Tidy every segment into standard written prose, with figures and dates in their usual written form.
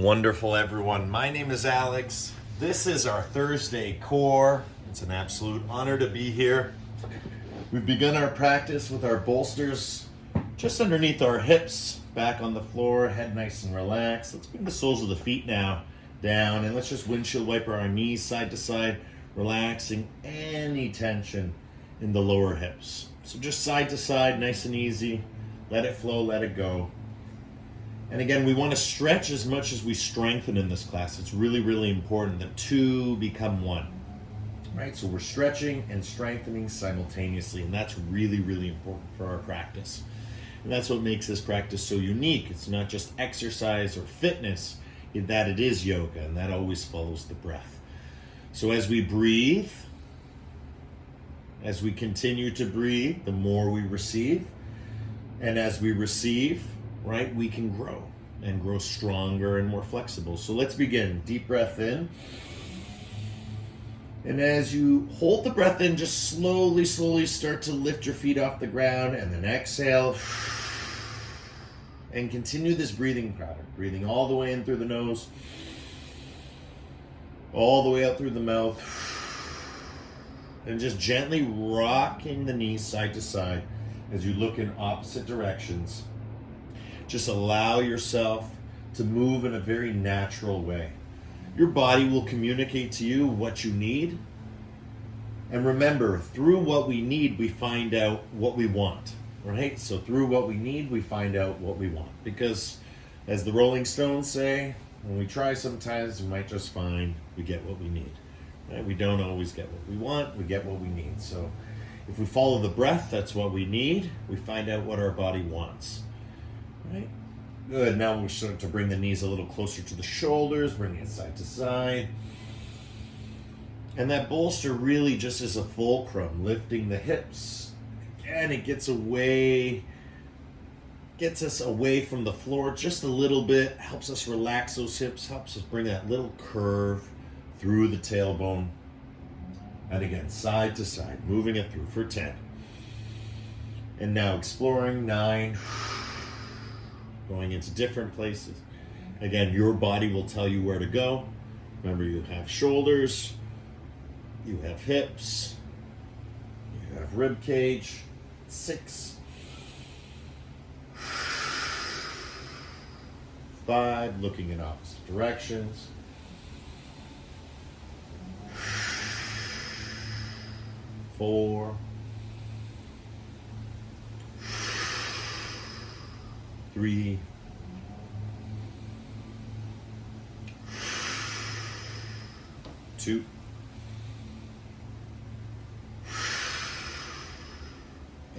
Wonderful, everyone. My name is Alex. This is our Thursday core. It's an absolute honor to be here. We've begun our practice with our bolsters just underneath our hips, back on the floor, head nice and relaxed. Let's bring the soles of the feet now down, and let's just windshield wiper our knees side to side, relaxing any tension in the lower hips. So just side to side, nice and easy. Let it flow, let it go. And again, we want to stretch as much as we strengthen in this class. It's really, really important that two become one. Right? So we're stretching and strengthening simultaneously, and that's really, really important for our practice. And that's what makes this practice so unique. It's not just exercise or fitness, that it is yoga, and that always follows the breath. So as we breathe, as we continue to breathe, the more we receive. And as we receive, right, we can grow and grow stronger and more flexible. So let's begin. Deep breath in. And as you hold the breath in, just slowly start to lift your feet off the ground, and then exhale. And continue this breathing pattern. Breathing all the way in through the nose, all the way out through the mouth. And just gently rocking the knees side to side as you look in opposite directions. Just allow yourself to move in a very natural way. Your body will communicate to you what you need. And remember, through what we need, we find out what we want, right? So through what we need, we find out what we want. Because as the Rolling Stones say, when we try sometimes, we might just find we get what we need. Right? We don't always get what we want, we get what we need. So if we follow the breath, that's what we need. We find out what our body wants. Right? Good. Now we're starting to bring the knees a little closer to the shoulders, bring it side to side. And that bolster really just is a fulcrum, lifting the hips. Again, it gets us away from the floor just a little bit, helps us relax those hips, helps us bring that little curve through the tailbone. And again, side to side, moving it through for 10. And now exploring 9. Going into different places. Again, your body will tell you where to go. Remember, you have shoulders, you have hips, you have rib cage. 6, 5, looking in opposite directions. 4, 3, 2,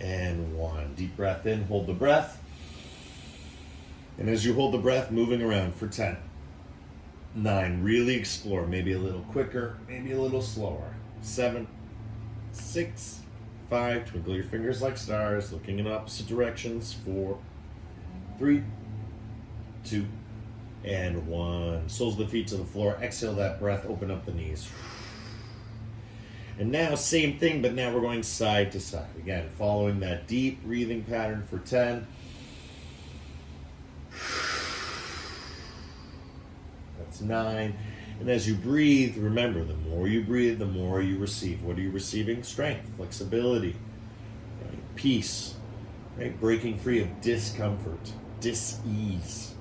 and 1. Deep breath in, hold the breath. And as you hold the breath, moving around for 10. 9, really explore, maybe a little quicker, maybe a little slower. 7, 6, 5, twinkle your fingers like stars, looking in opposite directions. 4, 3, 2, and 1. Soles of the feet to the floor. Exhale that breath, open up the knees. And now, same thing, but now we're going side to side. Again, following that deep breathing pattern for 10. That's 9. And as you breathe, remember, the more you breathe, the more you receive. What are you receiving? Strength, flexibility, right? Peace, right? Breaking free of discomfort, dis-ease,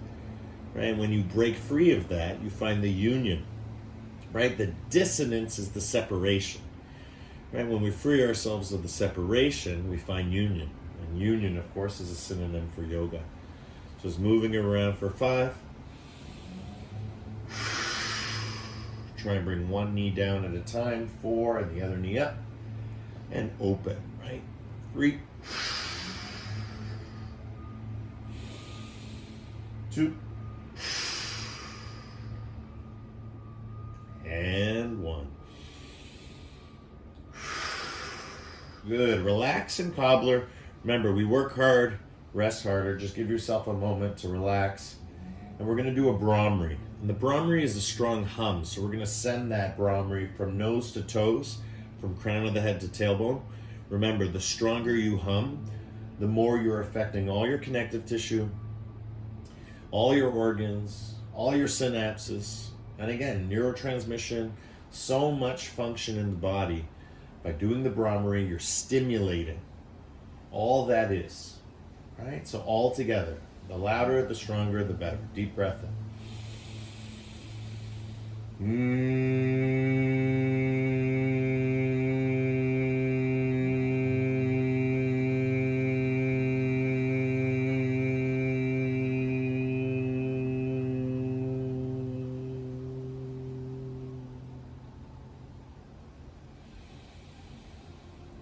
right? When you break free of that, you find the union, right? The dissonance is the separation, right? When we free ourselves of the separation, we find union. And union, of course, is a synonym for yoga. So it's moving around for 5. Try and bring one knee down at a time. 4, and the other knee up. And open, right? 3, 2, and 1. Good. Relax and cobbler. Remember, we work hard, rest harder. Just give yourself a moment to relax. And we're going to do a Brahmari. And the Brahmari is a strong hum. So we're going to send that Brahmari from nose to toes, from crown of the head to tailbone. Remember, the stronger you hum, the more you're affecting all your connective tissue, all your organs, all your synapses. And again, neurotransmission, so much function in the body. By doing the Brahmari, you're stimulating all that is. Right? So all together. The louder, the stronger, the better. Deep breath in.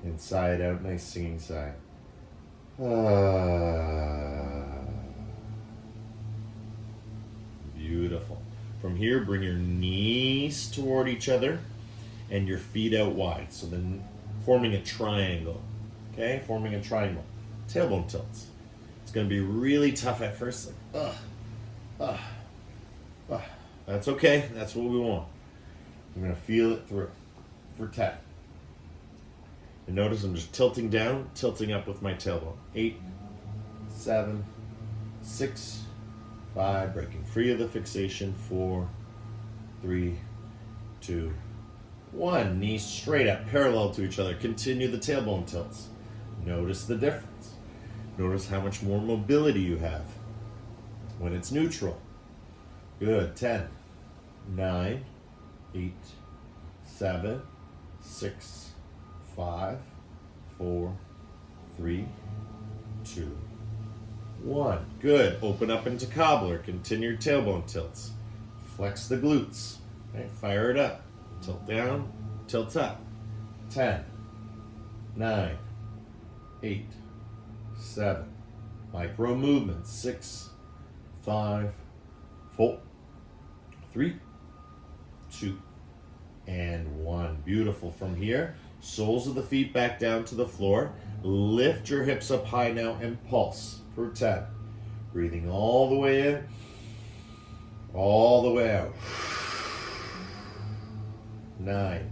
Inside out, nice singing sigh. Beautiful. From here, bring your knees toward each other and your feet out wide. So then forming a triangle. Okay, forming a triangle. Tailbone tilts. It's going to be really tough at first. Like, That's okay. That's what we want. I'm going to feel it through for 10. And notice I'm just tilting down, tilting up with my tailbone. 8, 7, 6, 5, breaking free of the fixation. 4, 3, 2, 1. Knees straight up, parallel to each other. Continue the tailbone tilts. Notice the difference. Notice how much more mobility you have when it's neutral. Good. 10, 9, 8, 7, 6, 5, 4, 3, 2, 1. Good. Open up into cobbler. Continue your tailbone tilts. Flex the glutes. Okay, fire it up. Tilt down, tilt up. 10, 9, 8, 7. Micro movements. 6, 5, 4, 3, 2, and 1. Beautiful. From here, soles of the feet back down to the floor. Lift your hips up high now and pulse for 10. Breathing all the way in, all the way out. 9,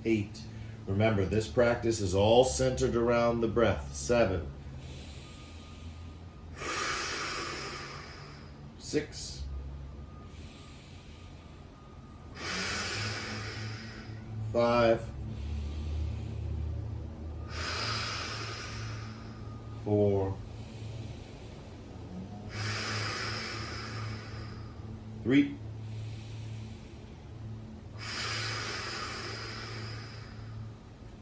8. Remember, this practice is all centered around the breath. 7, 6, 5, 4, 3,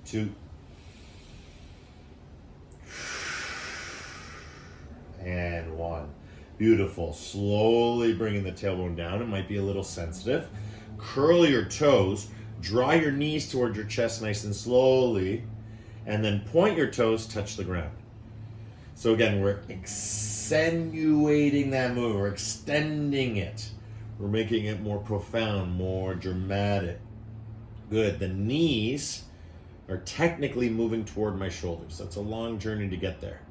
2, and 1. Beautiful. Slowly bringing the tailbone down. It might be a little sensitive. Curl your toes. Draw your knees toward your chest nice and slowly. And then point your toes, touch the ground. So again, we're accentuating that move. We're extending it. We're making it more profound, more dramatic. Good. The knees are technically moving toward my shoulders. That's a long journey to get there.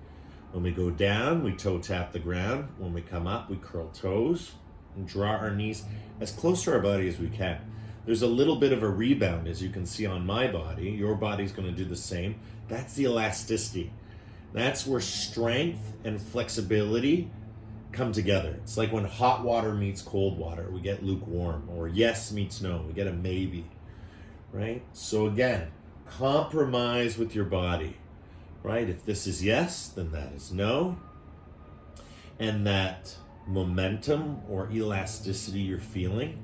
When we go down, we toe tap the ground. When we come up, we curl toes and draw our knees as close to our body as we can. There's a little bit of a rebound, as you can see on my body. Your body's going to do the same. That's the elasticity. That's where strength and flexibility come together. It's like when hot water meets cold water, we get lukewarm, or yes meets no, we get a maybe, right? So again, compromise with your body, right? If this is yes, then that is no. And that momentum or elasticity you're feeling,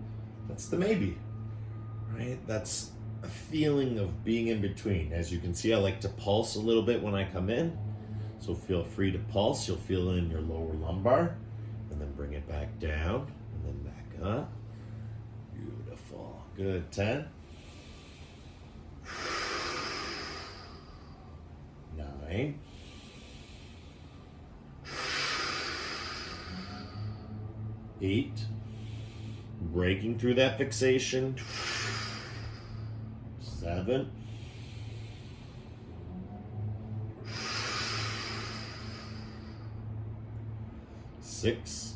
that's the maybe, right? That's a feeling of being in between. As you can see, I like to pulse a little bit when I come in. So feel free to pulse. You'll feel it in your lower lumbar. And then bring it back down. And then back up. Beautiful. Good. 10. 9. 8. Breaking through that fixation. 7. 6.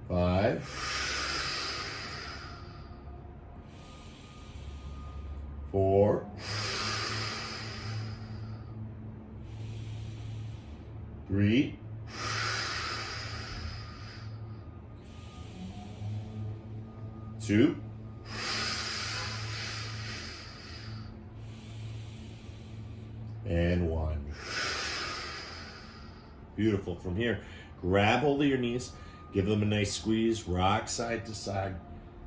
5. 4, 3, 2, and 1. Beautiful. From here, grab hold of your knees, give them a nice squeeze, rock side to side,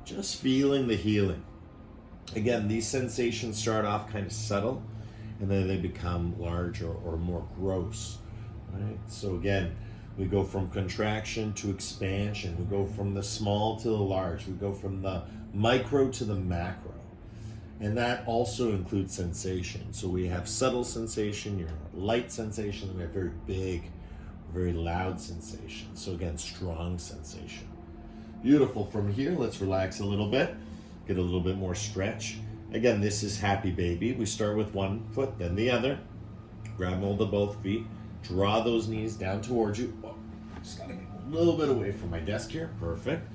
just feeling the healing. Again, these sensations start off kind of subtle, and then they become larger or more gross, right? So again, we go from contraction to expansion. We go from the small to the large. We go from the micro to the macro. And that also includes sensation. So we have subtle sensation, your light sensation, and we have very big, very loud sensation. So again, strong sensation. Beautiful. From here, let's relax a little bit, get a little bit more stretch. Again, this is happy baby. We start with one foot, then the other. Grab hold of both feet, draw those knees down towards you. Oh, just gotta get a little bit away from my desk here. Perfect.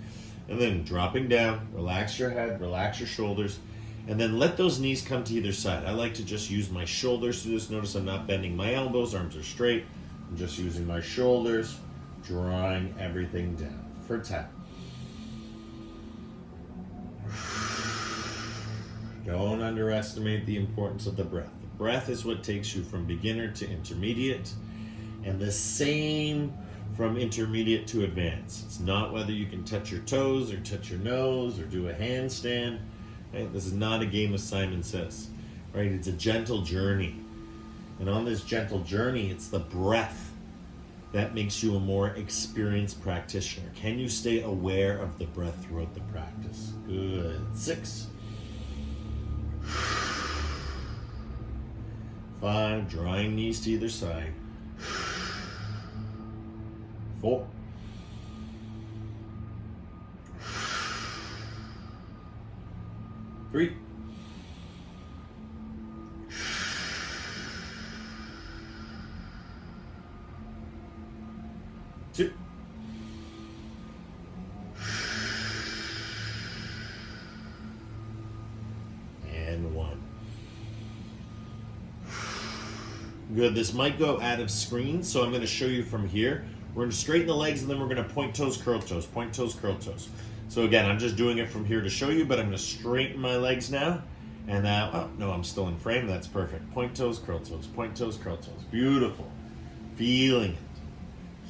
And then dropping down, relax your head, relax your shoulders, and then let those knees come to either side. I like to just use my shoulders to do this. Notice I'm not bending my elbows, arms are straight. I'm just using my shoulders, drawing everything down for 10. Don't underestimate the importance of the breath. The breath is what takes you from beginner to intermediate, and the same from intermediate to advanced. It's not whether you can touch your toes or touch your nose or do a handstand. Right? This is not a game of Simon Says. Right? It's a gentle journey. And on this gentle journey, it's the breath that makes you a more experienced practitioner. Can you stay aware of the breath throughout the practice? Good. 6. 5, drawing knees to either side. 4. 3. 2. And 1. Good. This might go out of screen, so I'm going to show you from here. We're going to straighten the legs, and then we're going to point toes, curl toes, point toes, curl toes. So again, I'm just doing it from here to show you, but I'm going to straighten my legs now. And now, oh, no, I'm still in frame. That's perfect. Point toes, curl toes, point toes, curl toes. Beautiful. Feeling it.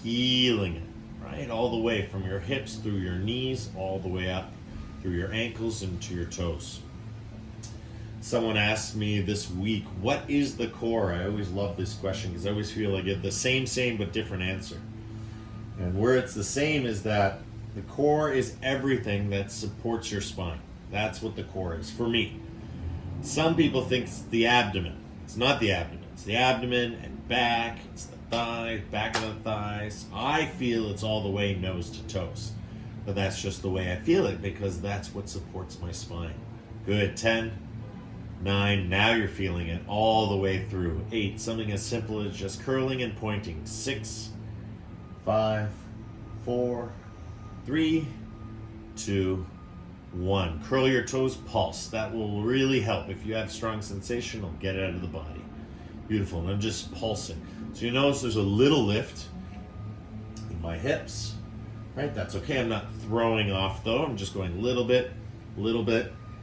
Healing it. Right? All the way from your hips through your knees, all the way up through your ankles and to your toes. Someone asked me this week, what is the core? I always love this question because I always feel like I get the same but different answer. And where it's the same is that the core is everything that supports your spine. That's what the core is for me. Some people think it's the abdomen. It's not the abdomen. It's the abdomen and back. It's the thighs, back of the thighs. I feel it's all the way nose to toes. But that's just the way I feel it because that's what supports my spine. Good. 10, 9, now you're feeling it all the way through. 8, something as simple as just curling and pointing. 6, 5, 4, 3, 2, 1. Curl your toes, pulse. That will really help. If you have strong sensation, it'll get it out of the body. Beautiful. And I'm just pulsing. So you notice there's a little lift in my hips. Right? That's okay. I'm not throwing off though. I'm just going a little bit.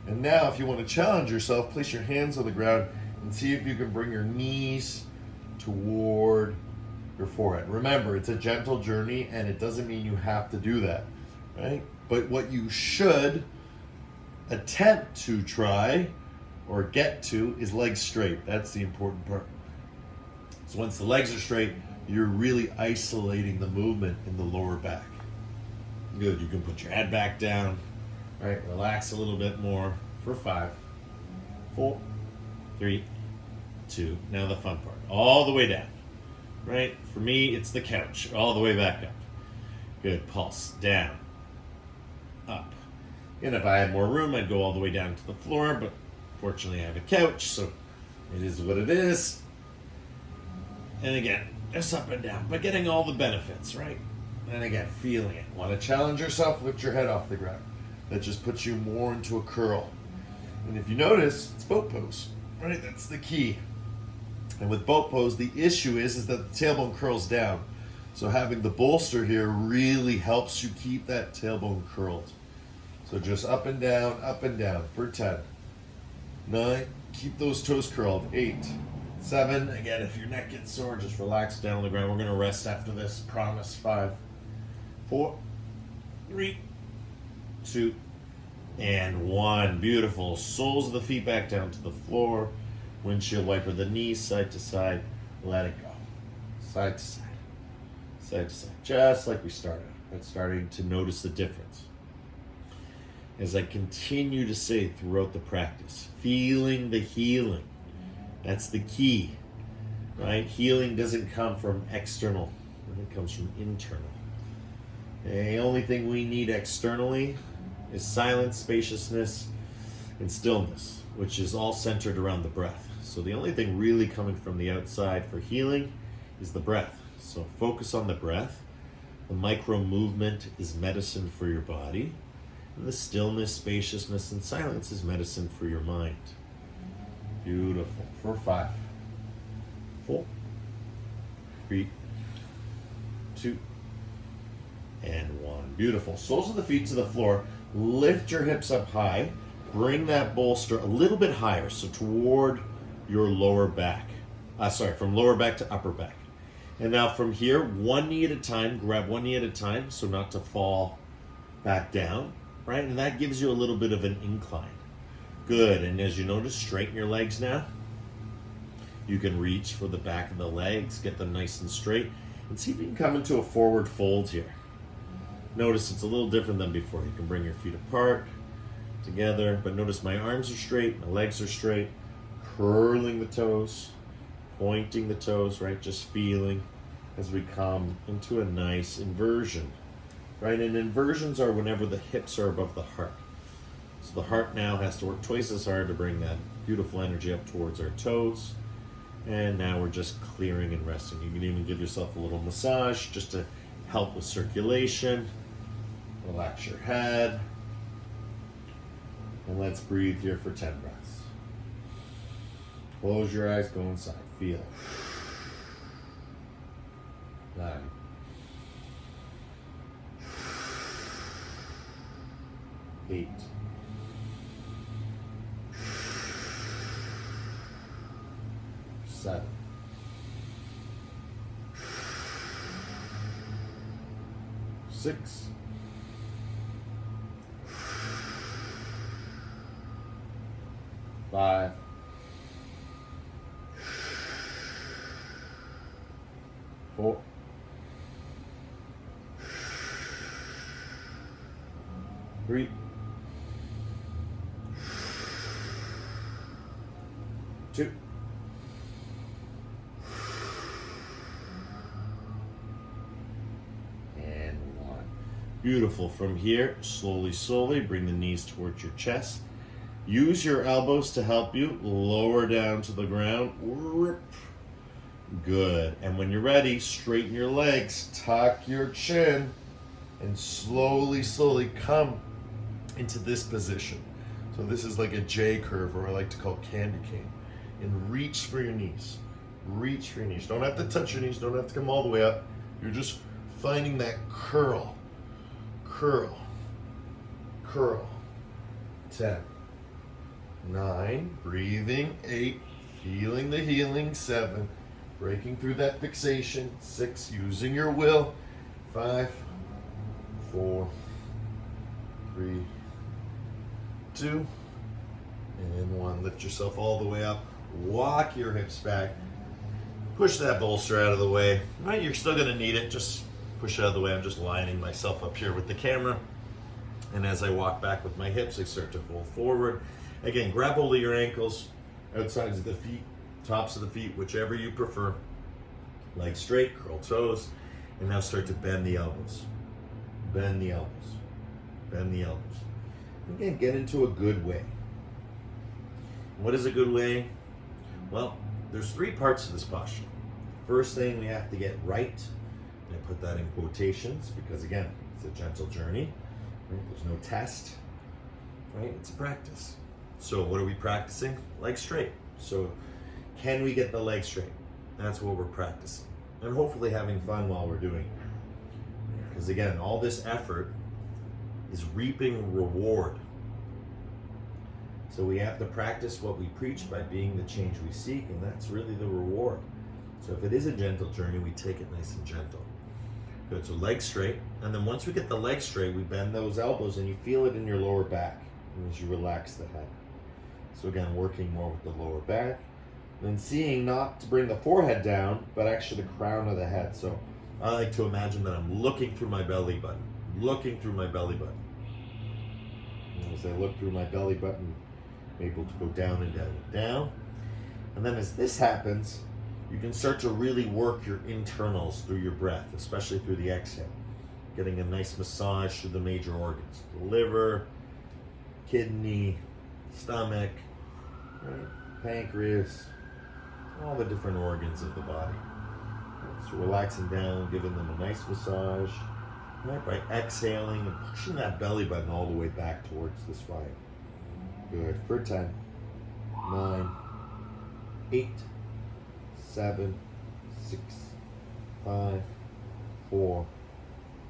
And now if you want to challenge yourself, place your hands on the ground and see if you can bring your knees toward your forehead. Remember, it's a gentle journey and it doesn't mean you have to do that, right? But what you should attempt to try or get to is legs straight. That's the important part. So once the legs are straight, you're really isolating the movement in the lower back. Good. You can put your head back down, right? Relax a little bit more for 5, 4, 3, 2. Now the fun part. All the way down, right? For me, it's the couch. All the way back up. Good. Pulse. Down. Up. And if I had more room, I'd go all the way down to the floor, but fortunately I have a couch, so it is what it is. And again, just up and down, but getting all the benefits, right? And again, feeling it. Want to challenge yourself? Lift your head off the ground. That just puts you more into a curl. And if you notice, it's boat pose. right? That's the key. And with boat pose, the issue is that the tailbone curls down. So having the bolster here really helps you keep that tailbone curled. So just up and down for 10. 9, keep those toes curled. 8, 7, again, if your neck gets sore, just relax down on the ground. We're gonna rest after this, promise. 5, 4, 3, 2, and 1. Beautiful. Soles of the feet back down to the floor. Windshield wiper the knees side to side. Let it go. Side to side. Side to side. Just like we started. I'm starting to notice the difference. As I continue to say throughout the practice, feeling the healing. That's the key. Right? Healing doesn't come from external. It comes from internal. The only thing we need externally is silence, spaciousness, and stillness, which is all centered around the breath. So the only thing really coming from the outside for healing is the breath. So focus on the breath. The micro movement is medicine for your body. And the stillness, spaciousness, and silence is medicine for your mind. Beautiful. For 5, 4, 3, 2, and 1. Beautiful. Soles of the feet to the floor. Lift your hips up high. Bring that bolster a little bit higher, so toward your lower back. From lower back to upper back. And now from here, one knee at a time, grab one knee at a time, so not to fall back down, right? And that gives you a little bit of an incline. Good, and as you notice, straighten your legs now. You can reach for the back of the legs, get them nice and straight, and see if you can come into a forward fold here. Notice it's a little different than before. You can bring your feet apart, together, but notice my arms are straight, my legs are straight, curling the toes, pointing the toes, right? Just feeling as we come into a nice inversion, right? And inversions are whenever the hips are above the heart. So the heart now has to work twice as hard to bring that beautiful energy up towards our toes. And now we're just clearing and resting. You can even give yourself a little massage just to help with circulation. Relax your head. And let's breathe here for 10 breaths. Close your eyes, go inside. Feel. 9. 8. 7. 6. 5. 4. 3. 2. And 1. Beautiful. From here, slowly bring the knees towards your chest. Use your elbows to help you lower down to the ground. Good. And when you're ready, straighten your legs, tuck your chin, and slowly come into this position. So this is like a J curve, or I like to call candy cane. And reach for your knees. Reach for your knees. Don't have to touch your knees. Don't have to come all the way up. You're just finding that curl. Curl. 10. 9. Breathing. 8. Feeling the healing. 7. Breaking through that fixation. 6. Using your will. 5. 4. 3. 2. And 1. Lift yourself all the way up. Walk your hips back. Push that bolster out of the way. Right, you're still going to need it. Just push it out of the way. I'm just lining myself up here with the camera. And as I walk back with my hips, I start to fold forward. Again, grab hold of your ankles, outsides of the feet, tops of the feet, whichever you prefer. Legs straight, curl toes. And now start to bend the elbows. Bend the elbows. Bend the elbows. Again, get into a good way. What is a good way? Well, there's 3 parts to this posture. First thing we have to get right, and I put that in quotations because again, it's a gentle journey. Right? There's no test, right? It's a practice. So what are we practicing? Legs straight, So can we get the leg straight? That's what we're practicing. And hopefully having fun while we're doing it. Because again, all this effort is reaping reward. So we have to practice what we preach by being the change we seek, and that's really the reward. So if it is a gentle journey, we take it nice and gentle. Good, so legs straight. And then once we get the legs straight, we bend those elbows and you feel it in your lower back as you relax the head. So again, working more with the lower back. Then seeing not to bring the forehead down, but actually the crown of the head. So I like to imagine that I'm looking through my belly button. Looking through my belly button. And as I look through my belly button, I'm able to go down and down and down. And then as this happens, you can start to really work your internals through your breath, especially through the exhale. Getting a nice massage through the major organs. The liver, kidney, stomach, right? Pancreas, all the different organs of the body. So relaxing down, giving them a nice massage, right? By exhaling and pushing that belly button all the way back towards the spine. Good. For 10, 9, 8, 7, 6, 5, 4,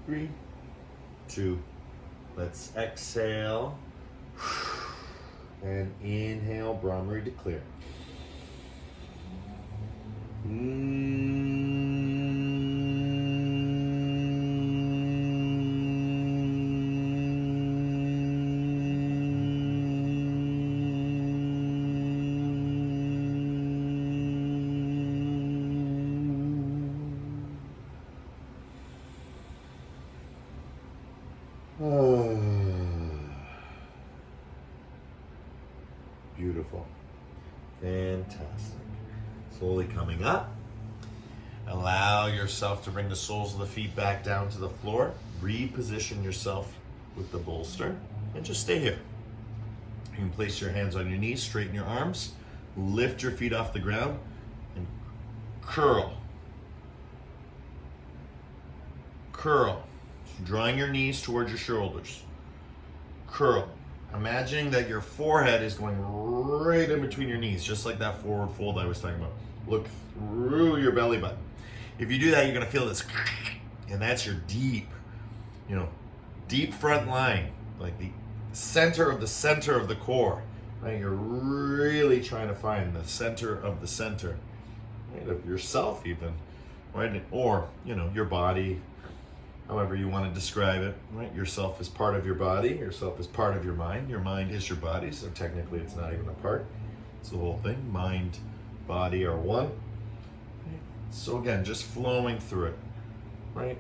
3, 2. Let's exhale and inhale, Brahmari to clear. Beautiful. Fantastic. Slowly coming up. Allow yourself to bring the soles of the feet back down to the floor. Reposition yourself with the bolster and just stay here. You can place your hands on your knees, straighten your arms, lift your feet off the ground, and curl. Curl. Drawing your knees towards your shoulders. Curl. Imagining that your forehead is going right in between your knees, just like that forward fold I was talking about. Look through your belly button. If you do that, you're going to feel this, and that's your deep, deep front line, like the center of the core. Right? You're really trying to find the center of the center, right? Of yourself, even, right? Or your body. However you want to describe it, right? Yourself is part of your body. Yourself is part of your mind. Your mind is your body, so technically it's not even a part. It's the whole thing. Mind, body are one. So again, just flowing through it, right?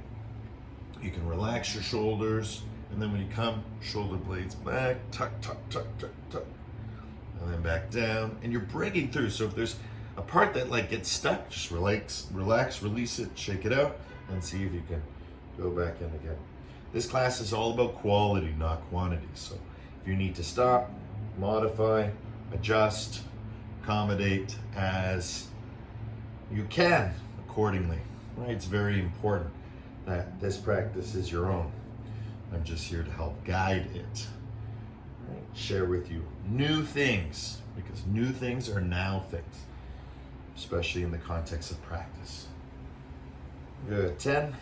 You can relax your shoulders, and then when you come, shoulder blades back, tuck, tuck, tuck, tuck, tuck, and then back down, and you're breaking through. So if there's a part that gets stuck, just relax, release it, shake it out, and see if you can go back in again. This class is all about quality, not quantity. So if you need to stop, modify, adjust, accommodate as you can accordingly. Right? It's very important that this practice is your own. I'm just here to help guide it. Right? Share with you new things, because new things are now things, especially in the context of practice. Good. 10,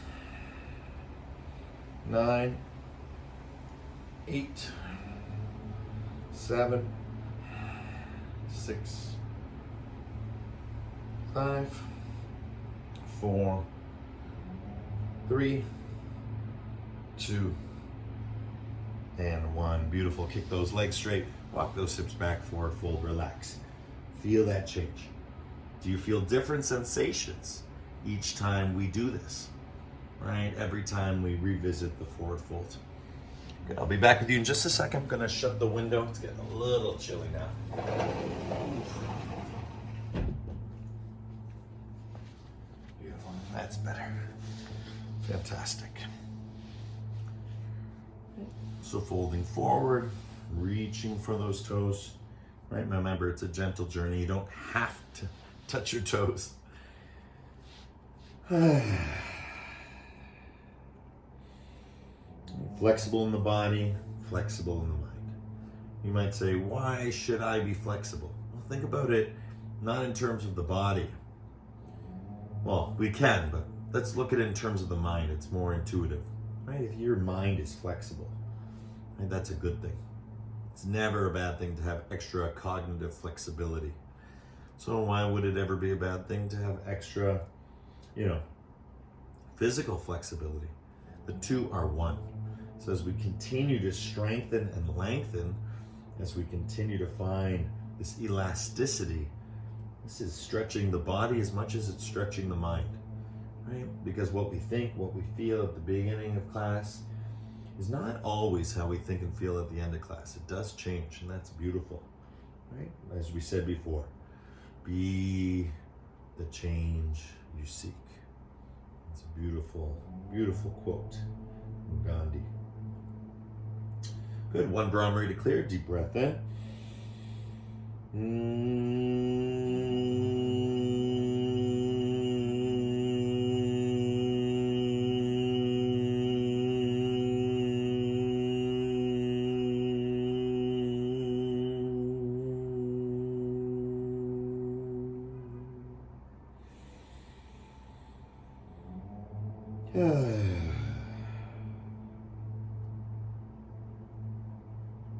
9, 8, 7, 6, 5, 4, 3, 2, and 1. Beautiful. Kick those legs straight. Walk those hips back, forward fold, relax. Feel that change. Do you feel different sensations each time we do this? Right? Every time we revisit the forward fold. Good. I'll be back with you in just a second. I'm going to shut the window. It's getting a little chilly now. Beautiful. That's better. Fantastic. So folding forward, reaching for those toes. Right? Remember, it's a gentle journey. You don't have to touch your toes. Flexible in the body, flexible in the mind. You might say, why should I be flexible? Well, think about it not in terms of the body. Well, we can, but let's look at it in terms of the mind. It's more intuitive, right? If your mind is flexible, right, that's a good thing. It's never a bad thing to have extra cognitive flexibility. So why would it ever be a bad thing to have extra, physical flexibility? The two are one. So as we continue to strengthen and lengthen, as we continue to find this elasticity, this is stretching the body as much as it's stretching the mind, right? Because what we think, what we feel at the beginning of class is not always how we think and feel at the end of class. It does change, and that's beautiful, right? As we said before, be the change you seek. It's a beautiful, beautiful quote from Gandhi. Good, one Brahmari to clear, deep breath in.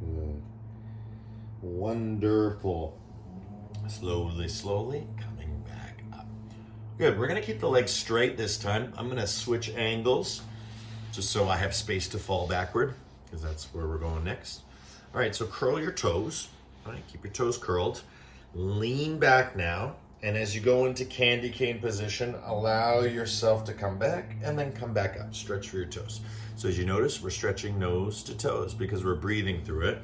Good. Wonderful. Slowly, slowly coming back up. Good. We're going to keep the legs straight this time. I'm going to switch angles just so I have space to fall backward, because that's where we're going next. All right, so curl your toes. All right, keep your toes curled. Lean back now. And as you go into candy cane position, allow yourself to come back and then come back up. Stretch for your toes. So as you notice, we're stretching nose to toes because we're breathing through it.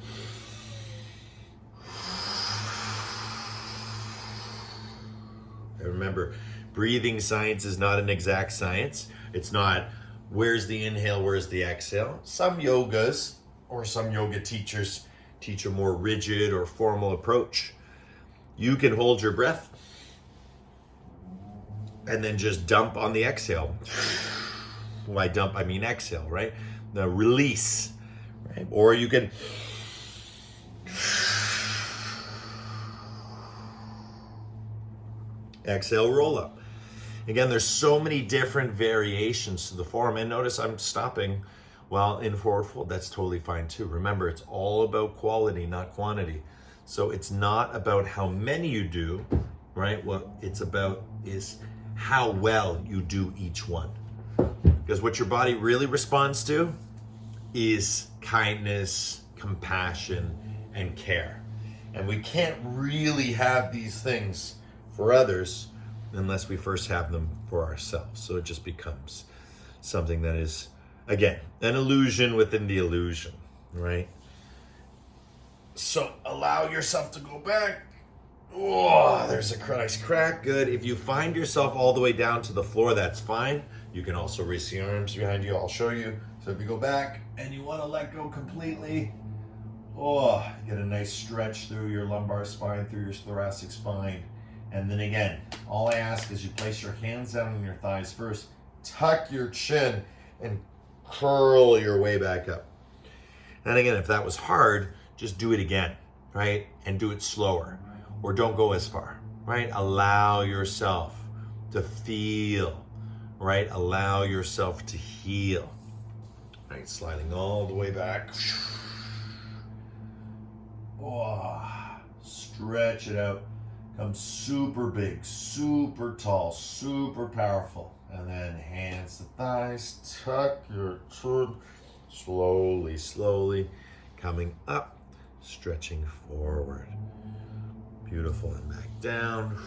And remember, breathing science is not an exact science. It's not where's the inhale, where's the exhale. Some yogas or some yoga teachers teach a more rigid or formal approach. You can hold your breath and then just dump on the exhale. By dump, I mean exhale, right? The release, right? Or you can exhale, roll up. Again, there's so many different variations to the form. And notice I'm stopping while in forward fold. That's totally fine too. Remember, it's all about quality, not quantity. So it's not about how many you do, right? What it's about is how well you do each one. Because what your body really responds to is kindness, compassion, and care. And we can't really have these things for others unless we first have them for ourselves. So it just becomes something that is, again, an illusion within the illusion, right? So allow yourself to go back. Oh, there's a nice crack. Good. If you find yourself all the way down to the floor, that's fine. You can also raise the arms behind you. I'll show you. So if you go back and you want to let go completely, get a nice stretch through your lumbar spine, through your thoracic spine. And then again, all I ask is you place your hands down on your thighs first, tuck your chin, and curl your way back up. And again, if that was hard, just do it again, right? And do it slower. Or don't go as far, right? Allow yourself to feel, right? Allow yourself to heal, right? Sliding all the way back. Stretch it out. Come super big, super tall, super powerful. And then hands to thighs, tuck your chin, slowly, slowly coming up, stretching forward. Beautiful, and back down.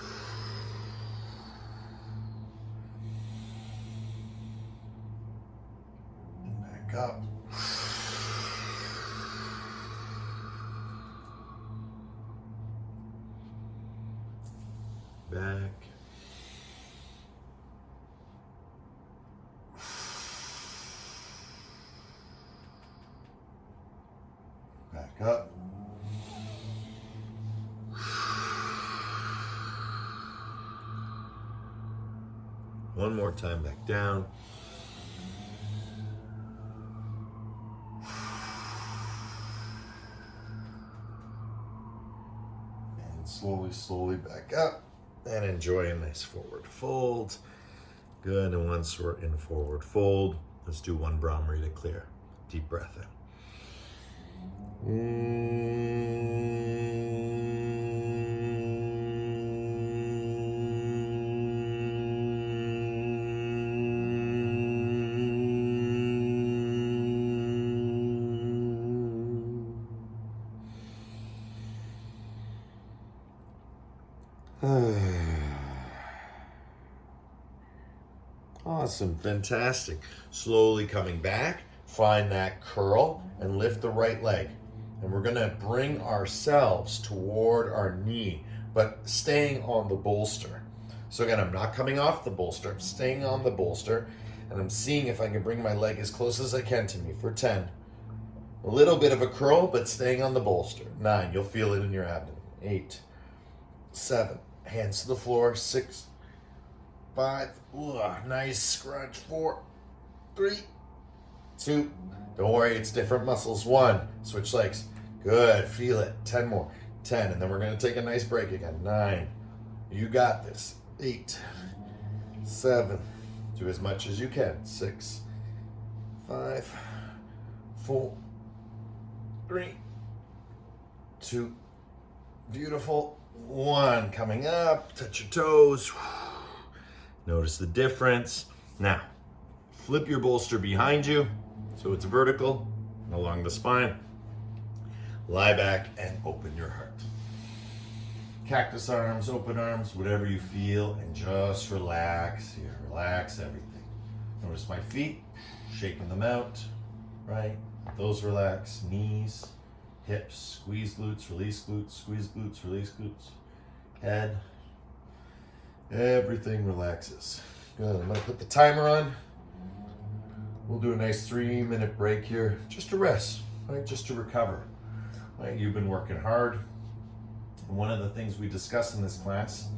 And back up. Back. Back up. One more time, back down. And slowly slowly back up and enjoy a nice forward fold. Good, and once we're in forward fold, let's do one Brahmari to clear. Deep breath in. Awesome, fantastic. Slowly coming back, find that curl and lift the right leg. And we're gonna bring ourselves toward our knee, but staying on the bolster. So again, I'm not coming off the bolster, I'm staying on the bolster, and I'm seeing if I can bring my leg as close as I can to me for 10. A little bit of a curl, but staying on the bolster. 9, you'll feel it in your abdomen. 8, 7, hands to the floor. 6, 5, nice scrunch. 4, 3, 2, don't worry, it's different muscles. 1, switch legs. Good, feel it. 10 more. 10, and then we're gonna take a nice break again. 9, you got this. 8, 7, do as much as you can. 6, 5, 4, 3, 2, beautiful. 1, coming up, touch your toes. Notice the difference. Now, flip your bolster behind you so it's vertical along the spine. Lie back and open your heart. Cactus arms, open arms, whatever you feel, and just relax here. Relax everything. Notice my feet, shaking them out, right? Those relax. Knees, hips, squeeze glutes, release glutes, squeeze glutes, release glutes. Head, everything relaxes. Good, I'm gonna put the timer on. We'll do a nice 3-minute break here, just to rest, right? Just to recover. Right? You've been working hard. And one of the things we discuss in this class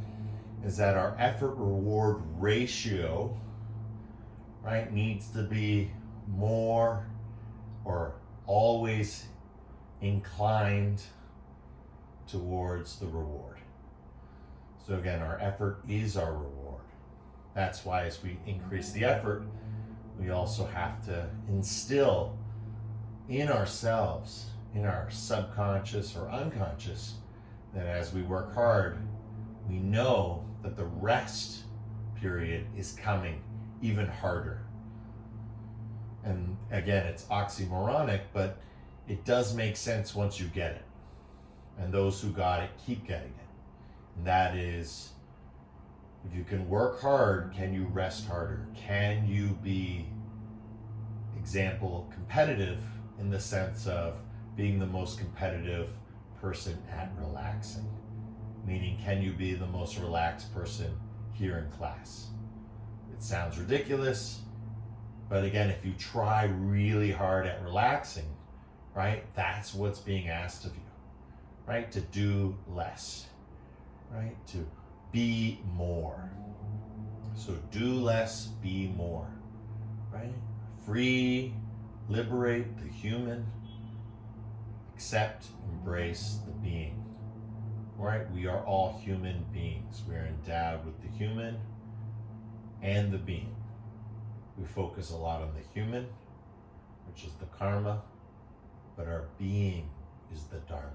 is that our effort-reward ratio, right, needs to be more or always inclined towards the reward. So again, our effort is our reward. That's why as we increase the effort, we also have to instill in ourselves, in our subconscious or unconscious, that as we work hard, we know that the rest period is coming even harder. And again, it's oxymoronic, but it does make sense once you get it. And those who got it keep getting it. And that is, if you can work hard, can you rest harder? Can you be, example, competitive in the sense of being the most competitive person at relaxing? Meaning, can you be the most relaxed person here in class? It sounds ridiculous, but again, if you try really hard at relaxing, right, that's what's being asked of you, right? To do less, right? To be more. So do less, be more, right? Free, liberate the human, accept, embrace the being, right? We are all human beings. We are endowed with the human and the being. We focus a lot on the human, which is the karma, but our being is the dharma.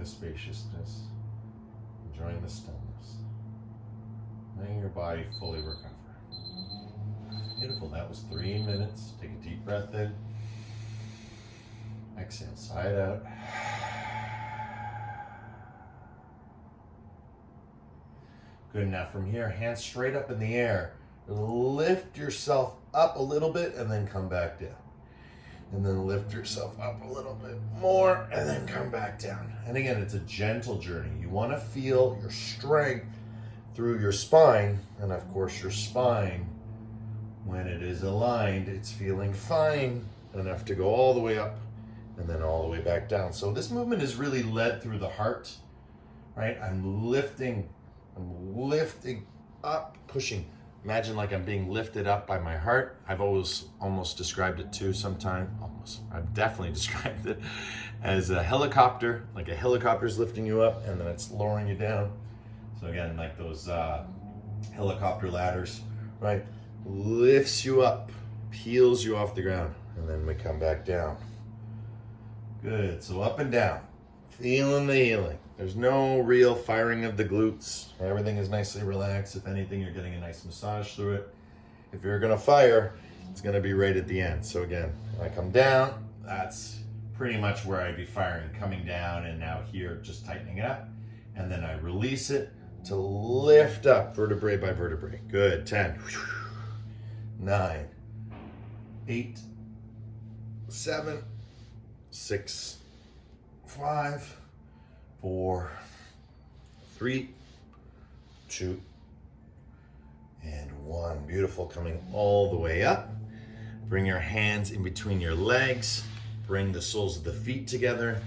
the spaciousness, enjoying the stillness, letting your body fully recover. Beautiful. That was 3 minutes. Take a deep breath in. Exhale, side out. Good. Now from here, hands straight up in the air. Lift yourself up a little bit and then come back down. And then lift yourself up a little bit more and then come back down. And again, it's a gentle journey. You want to feel your strength through your spine. And of course, your spine, when it is aligned, it's feeling fine enough to go all the way up and then all the way back down. So this movement is really led through the heart, right? I'm lifting up, pushing. Imagine like I'm being lifted up by my heart. I've always almost described it too sometime. I've definitely described it as a helicopter, like a helicopter's lifting you up and then it's lowering you down. So again, like those helicopter ladders, right? Lifts you up, peels you off the ground, and then we come back down. Good, so up and down, feeling the healing. There's no real firing of the glutes. Everything is nicely relaxed. If anything, you're getting a nice massage through it. If you're gonna fire, it's gonna be right at the end. So again, when I come down, that's pretty much where I'd be firing, coming down, and now here, just tightening it up. And then I release it to lift up vertebrae by vertebrae. Good, 10, 9, 8, 7, 6, 5, 4, 3, 2, and 1. Beautiful. Coming all the way up. Bring your hands in between your legs. Bring the soles of the feet together.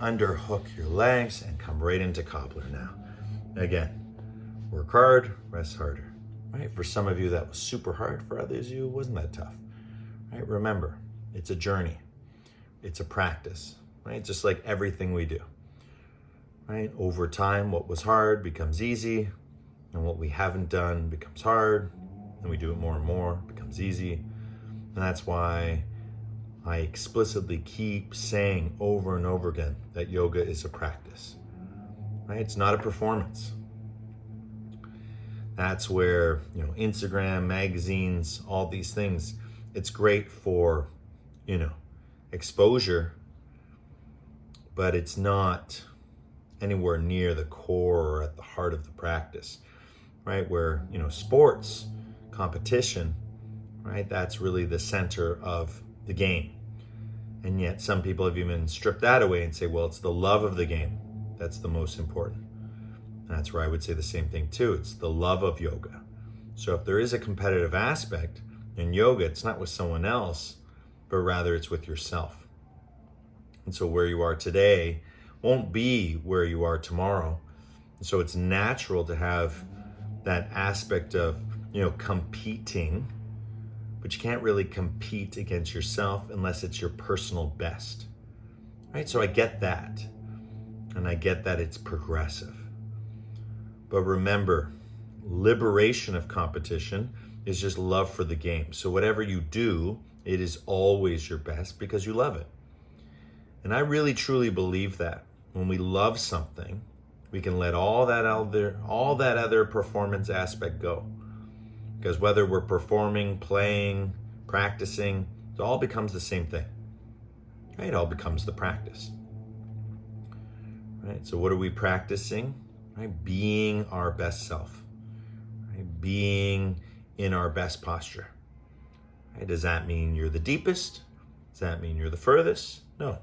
Underhook your legs and come right into cobbler now. Again, work hard, rest harder. Right? For some of you, that was super hard. For others of you, it wasn't that tough. Right? Remember, it's a journey. It's a practice. Right? Just like everything we do. Right? Over time, what was hard becomes easy, and what we haven't done becomes hard, and we do it more and more, it becomes easy. And that's why I explicitly keep saying over and over again that yoga is a practice. Right? It's not a performance. That's where, Instagram, magazines, all these things, it's great for, exposure, but it's not anywhere near the core or at the heart of the practice, right? Where, sports, competition, right? That's really the center of the game. And yet some people have even stripped that away and say, well, it's the love of the game that's the most important. And that's where I would say the same thing too. It's the love of yoga. So if there is a competitive aspect in yoga, it's not with someone else, but rather it's with yourself. And so where you are today won't be where you are tomorrow. So it's natural to have that aspect of, competing, but you can't really compete against yourself unless it's your personal best, right? So I get that, and I get that it's progressive. But remember, liberation of competition is just love for the game. So whatever you do, it is always your best because you love it. And I really truly believe that when we love something, we can let all that other performance aspect go. Because whether we're performing, playing, practicing, it all becomes the same thing. Right? It all becomes the practice. Right? So what are we practicing? Right? Being our best self. Right? Being in our best posture. Right? Does that mean you're the deepest? Does that mean you're the furthest? No.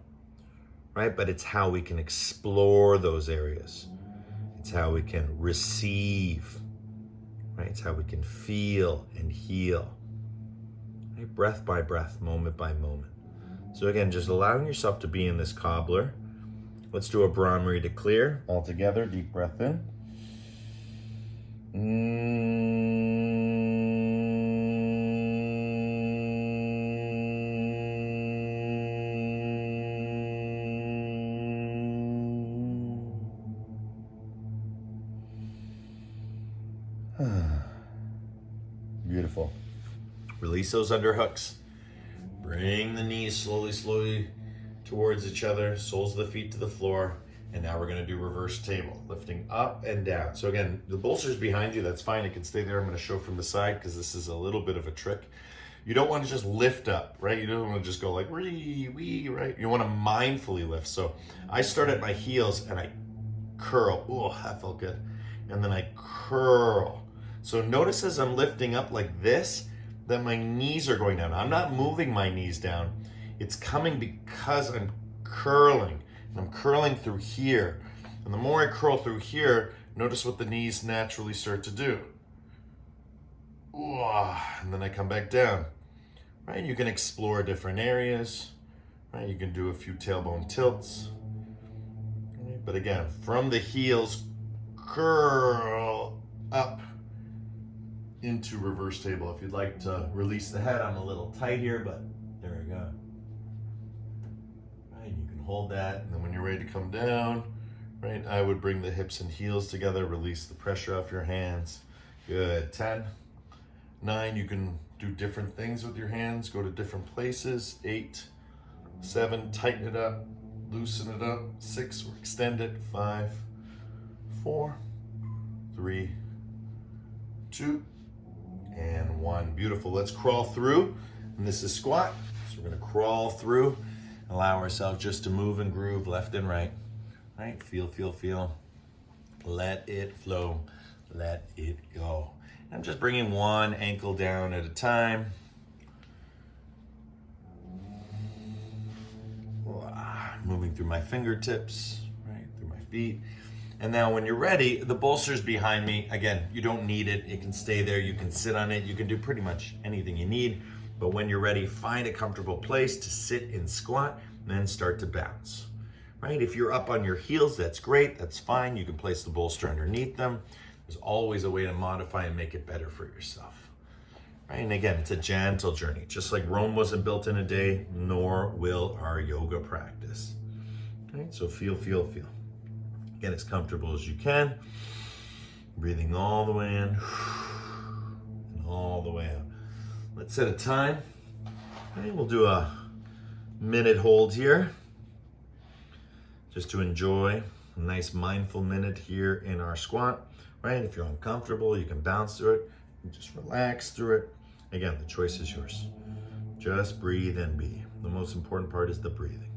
Right? But it's how we can explore those areas. It's how we can receive. Right? It's how we can feel and heal. Right? Breath by breath, moment by moment. So again, just allowing yourself to be in this cobbler. Let's do a Brahmari to clear. All together, deep breath in. Beautiful. Release those underhooks. Bring the knees slowly towards each other, soles of the feet to the floor, And now we're gonna do reverse table, lifting up and down. So again, the bolster's behind you, that's fine, it can stay there. I'm gonna show from the side because this is a little bit of a trick. You don't want to just lift up, right? You don't want to just go like wee, right? You want to mindfully lift. So I start at my heels and I curl. Oh, that felt good. And then I curl. So notice as I'm lifting up like this, that my knees are going down. I'm not moving my knees down. It's coming because I'm curling. And I'm curling through here. And the more I curl through here, notice what the knees naturally start to do. And then I come back down, right? You can explore different areas, right? You can do a few tailbone tilts, right? But again, from the heels, curl up into reverse table. If you'd like to release the head, I'm a little tight here, but there we go. Right, you can hold that, and then when you're ready to come down, right, I would bring the hips and heels together, release the pressure off your hands. Good, 10. 9, you can do different things with your hands, go to different places. 8, 7, tighten it up, loosen it up. 6, or extend it. 5, 4, 3, 2, and 1. Beautiful. Let's crawl through. And this is squat. So we're going to crawl through, allow ourselves just to move and groove left and right. Right? Feel, feel, feel. Let it flow. Let it go. I'm just bringing one ankle down at a time. Moving through my fingertips, right, through my feet. And now when you're ready, the bolster's behind me. Again, you don't need it. It can stay there. You can sit on it. You can do pretty much anything you need. But when you're ready, find a comfortable place to sit in squat and then start to bounce. Right? If you're up on your heels, that's great. That's fine. You can place the bolster underneath them. There's always a way to modify and make it better for yourself. Right? And again, it's a gentle journey. Just like Rome wasn't built in a day, nor will our yoga practice. Okay? So feel, feel, feel. Get as comfortable as you can. Breathing all the way in and all the way out. Let's set a time. Okay, we'll do a minute hold here, just to enjoy a nice mindful minute here in our squat. Right? If you're uncomfortable, you can bounce through it and just relax through it. Again, the choice is yours. Just breathe and be. The most important part is the breathing.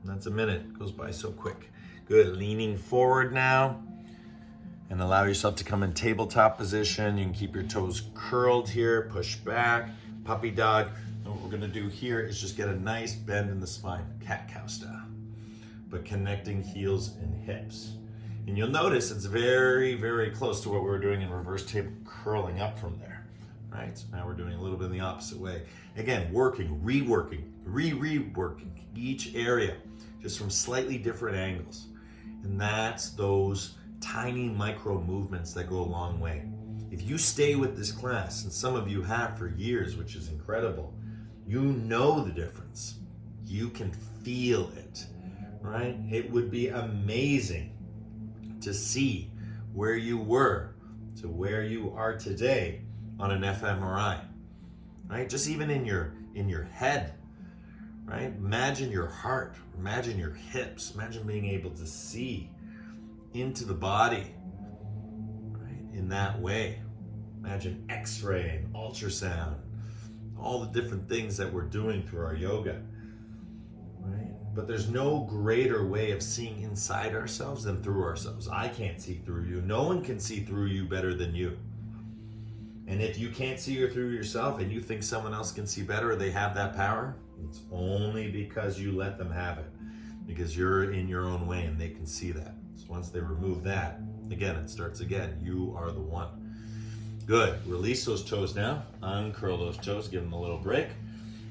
That's a minute. It goes by so quick. Good. Leaning forward now. And allow yourself to come in tabletop position. You can keep your toes curled here. Push back. Puppy dog. And what we're going to do here is just get a nice bend in the spine. Cat-cow style. But connecting heels and hips. And you'll notice it's very, very close to what we were doing in reverse table, curling up from there. Right? So now we're doing a little bit in the opposite way. Again, working, reworking, reworking each area, just from slightly different angles. And that's those tiny micro movements that go a long way. If you stay with this class, and some of you have for years, which is incredible, you know the difference. You can feel it, right? It would be amazing to see where you were to where you are today on an fMRI, right? Just even in your head, right? Imagine your heart, imagine your hips, imagine being able to see into the body, right? In that way. Imagine X-ray and ultrasound, all the different things that we're doing through our yoga, right? But there's no greater way of seeing inside ourselves than through ourselves. I can't see through you. No one can see through you better than you. And if you can't see through yourself and you think someone else can see better or they have that power, it's only because you let them have it. because you're in your own way and they can see that. So once they remove that, again, it starts again. You are the one. Good. Release those toes now. Uncurl those toes. Give them a little break.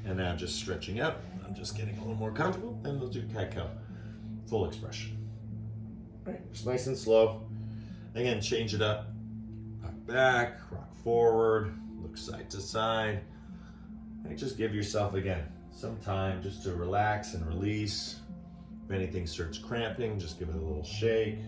And now just stretching out. I'm just getting a little more comfortable. Then we'll do cat-cow. Full expression. Right. Just nice and slow. Again, change it up. Rock back. Rock forward. Look side to side. And just give yourself, again, some time just to relax and release. If anything starts cramping, just give it a little shake.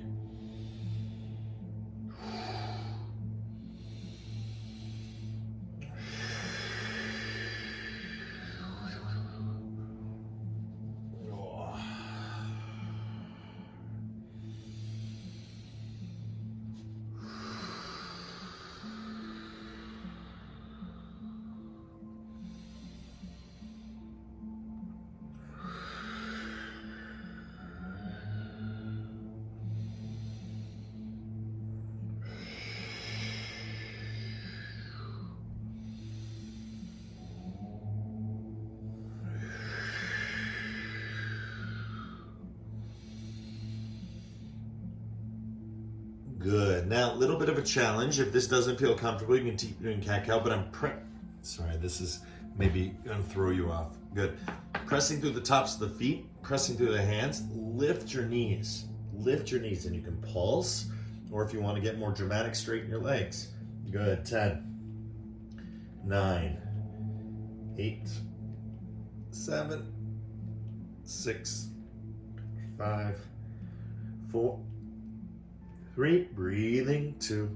Good. Now, a little bit of a challenge. If this doesn't feel comfortable, you can keep doing cat-cow, but sorry, this is maybe going to throw you off. Good. Pressing through the tops of the feet, pressing through the hands, lift your knees. Lift your knees, and you can pulse, or if you want to get more dramatic, straighten your legs. Good. 10, 9, 8, 7, 6, 5, 4, 3, breathing, 2,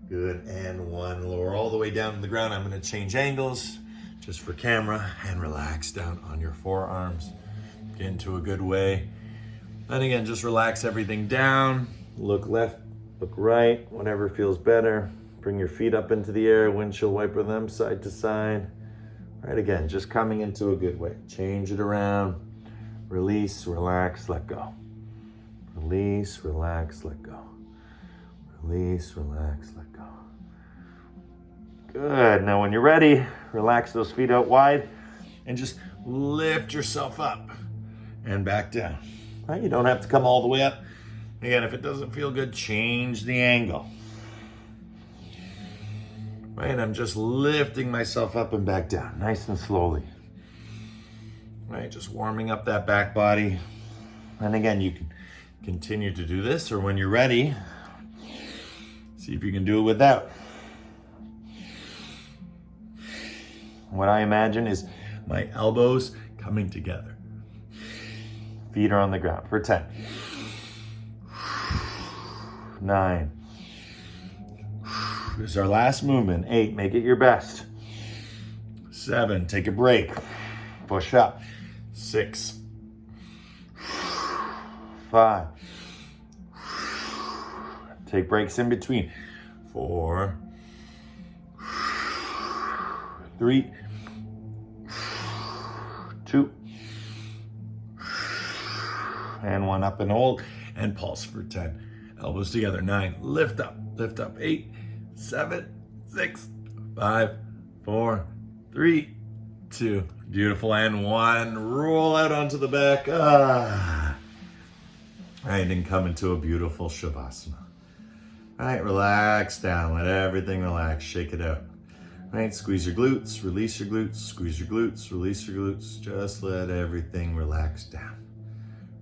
good, and 1. Lower all the way down to the ground. I'm going to change angles just for camera and relax down on your forearms. Get into a good way. And again, just relax everything down. Look left, look right, whatever feels better. Bring your feet up into the air, windshield wiper them side to side. All right, again, just coming into a good way. Change it around. Release, relax, let go. Release, relax, let go. Release, relax, let go. Good. Now when you're ready, relax those feet out wide and just lift yourself up and back down. Right? You don't have to come all the way up. Again, if it doesn't feel good, change the angle. Right? I'm just lifting myself up and back down, nice and slowly. Right? Just warming up that back body. And again, you can continue to do this, or when you're ready, see if you can do it without. What I imagine is my elbows coming together. Feet are on the ground for 10, 9. This is our last movement. 8, make it your best. 7, take a break. Push up. 6, 5. Take breaks in between. 4, 3, 2, and 1. Up and hold and pulse for 10. Elbows together. 9, lift up, 8, 7, 6, 5, 4, 3, 2. Beautiful, and 1. Roll out onto the back. All right, and come into a beautiful Shavasana. All right, relax down. Let everything relax. Shake it out. All right, squeeze your glutes, release your glutes, squeeze your glutes, release your glutes. Just let everything relax down.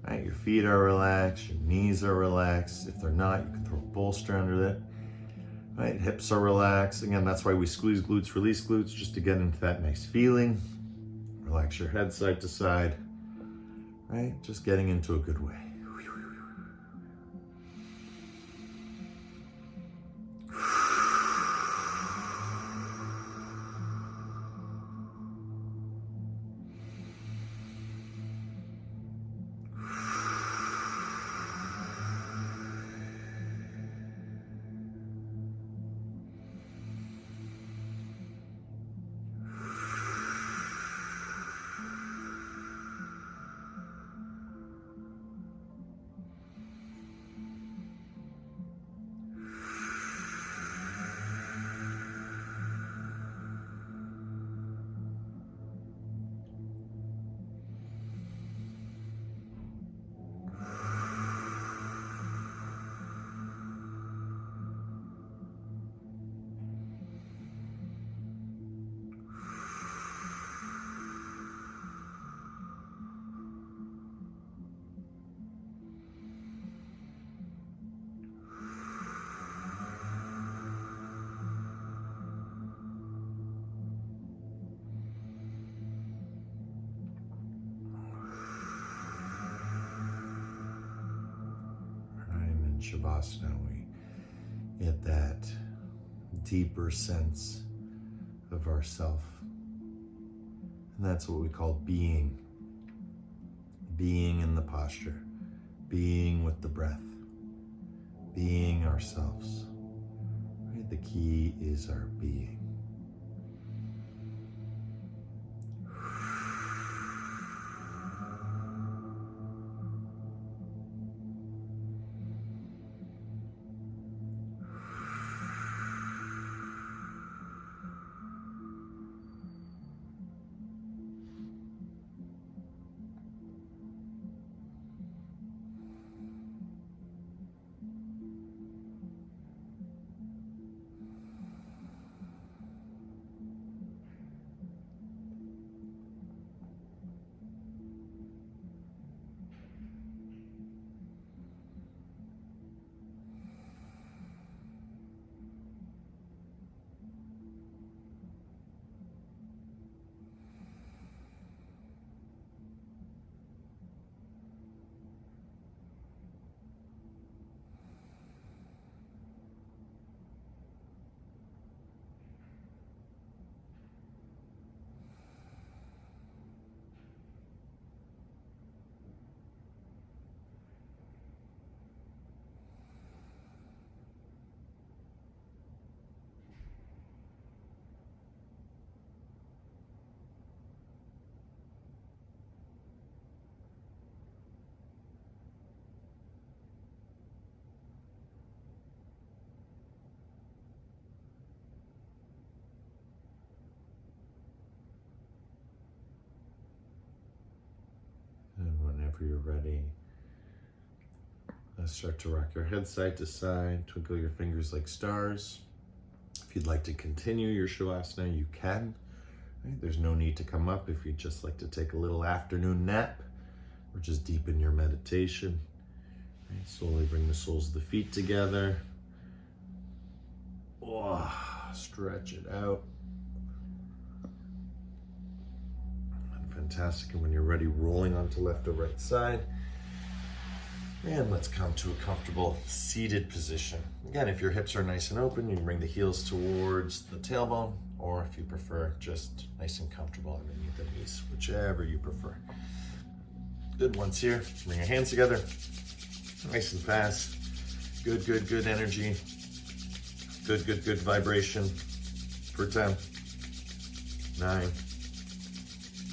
All right, your feet are relaxed, your knees are relaxed. If they're not, you can throw a bolster under it. All right, hips are relaxed. Again, that's why we squeeze glutes, release glutes, just to get into that nice feeling. Relax your head side to side. All right, just getting into a good way. Shavasana, we get that deeper sense of ourself. And that's what we call being. Being in the posture, being with the breath, being ourselves. Right? The key is our being. And whenever you're ready, start to rock your head side to side, twinkle your fingers like stars. If you'd like to continue your Shavasana, you can. Right? There's no need to come up if you'd just like to take a little afternoon nap or just deepen your meditation. Right? Slowly bring the soles of the feet together. Oh, stretch it out. Fantastic. And when you're ready, rolling onto left or right side. And let's come to a comfortable seated position. Again, if your hips are nice and open, you can bring the heels towards the tailbone, or if you prefer, just nice and comfortable underneath the knees, whichever you prefer. Good ones here. Bring your hands together. Nice and fast. Good, good, good energy. Good, good, good vibration. For 10, 9,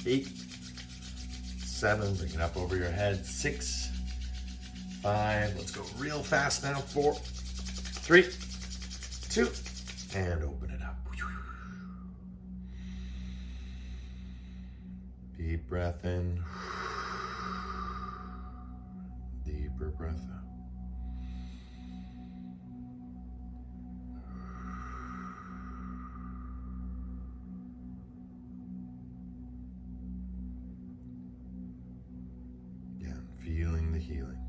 8, 7, bring it up over your head. 6, 5, let's go real fast now. 4, 3, 2, and open it up. Deep breath in. Deeper breath out. Again, feeling the healing.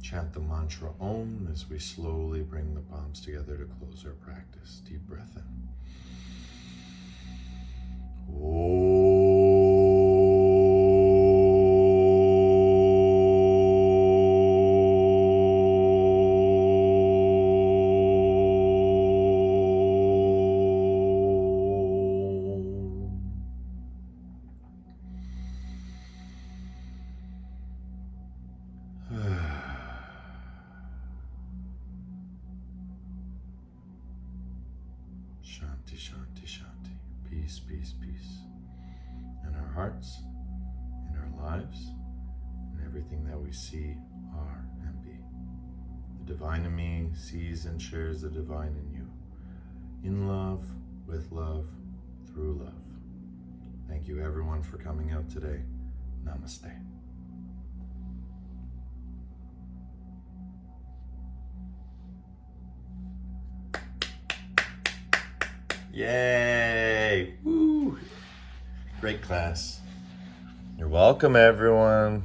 Chant the mantra Om as we slowly bring the palms together to close our practice. Deep breath in. Om. Shanti, shanti, shanti. Peace, peace, peace. In our hearts, in our lives, in everything that we see, are, and be. The divine in me sees and shares the divine in you. In love, with love, through love. Thank you everyone for coming out today. Namaste. Yay! Woo! Great class. You're welcome, everyone.